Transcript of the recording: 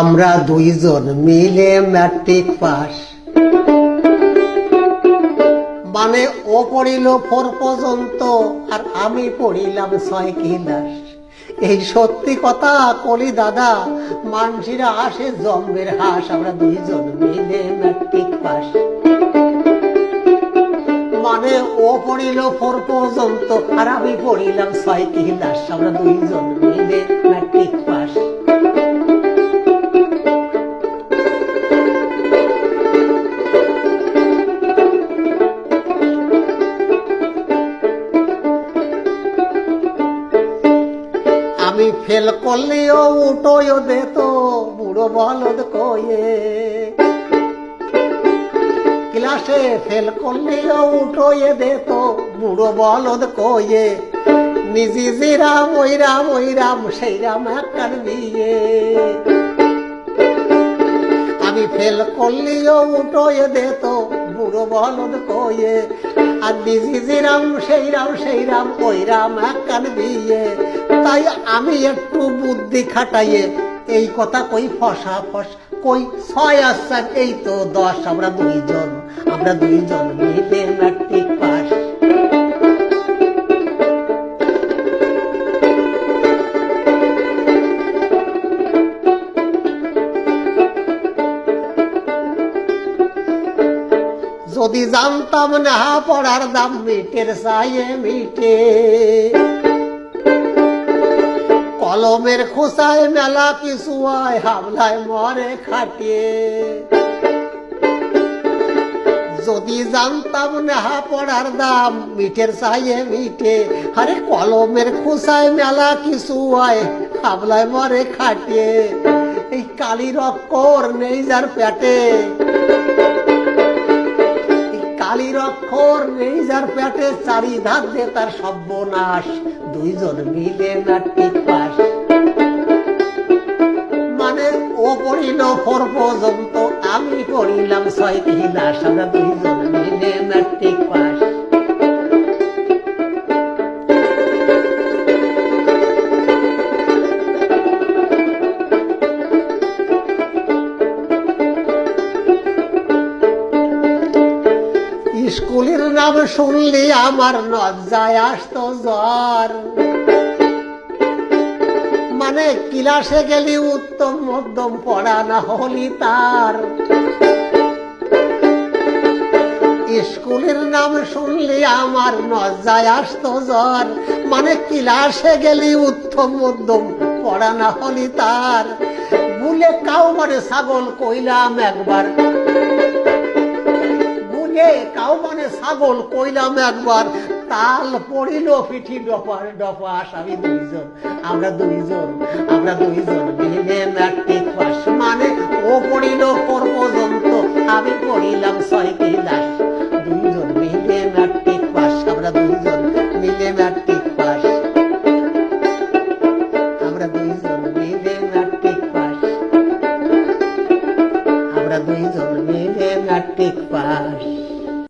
আমরা দুইজন মিলে ম্যাট্রিক পাস, মানে ও পড়িল 4 পর্যন্ত আর আমি পড়িলাম 6 ক্লাস। এই সত্যি কথা কলি দাদা, মানসিরা আসে জম্মের হাস। আমরা দুইজন মিলে ম্যাট্রিক পাস, মানে ও পড়িল 4 পর্যন্ত আর আমি পড়িলাম 6 ক্লাস। আমরা দুইজন মিলে ম্যাট্রিক পাস। আমি ফেল করলেও উঠোয় দিত বুড়ো বলদ কয়ে, ক্লাসে ফেল করলেও উঠোয় দিত বুড়ো বলদ কয়ে। নিজে যে রাম ওই রাম ওই রাম সেই রাম একটার বিয়ে। আমি ফেল করলেও উঠোয় দিত বুড়ো বলদ কয়ে, আর নিজে যে রাম সেই রাম সেই রাম ওই রাম একটার বিয়ে। তাই আমি একটু বুদ্ধি খাটাইয়ে এই কথা কই ফসা ফস কই 6 আর 4 এই তো 10। আমরা দুইজন মিলে ম্যাট্রিক পাস। যদি জানতাম না পড়ার দাম মিটের চাইয়ে মিটে, কলমের খোসায় মেলা কিছু হয় হামলায় মরে খাটিয়ে। যদি জানতাম না পড়ার দাম মিটের চাইয়ে মিটে, আরে কলমের খোসায় মেলা কিছু হয় হামলায় মরে খাটিয়ে। এই কালির অক্ষর নেই যার পেটে, কালির অক্ষর নেই যার পেটে, চারিধার দে তার সর্বনাশ। দুইজন মিলে ম্যাট্রিক পাস, মানে ও পড়িল 4 পর্যন্ত আমি পড়িলাম 6 ক্লাস। আমরা দুইজন মিলে ম্যাট্রিক পাস। স্কুলের নাম শুনলি আমার লজ্জায় আসতো জ্বর, মানে ক্লাসে গেলি উত্তম মধ্যম পড়া না হলি তার। স্কুলের নাম শুনলি আমার লজ্জায় আসতো জ্বর, মানে ক্লাসে গেলি উত্তম মধ্যম পড়া না হলি তার। ভুলে কাউ মানে ছাগল কইলাম একবার, কাউ মানে ছাগল কইলাম একবার, তাল পড়িল পিঠি ডপার ডপাস। আমরা দুইজন মিলে ম্যাট্রিক পাস, মানে ও পড়িল 4 পর্যন্ত আমি পড়িলাম 6 ক্লাস।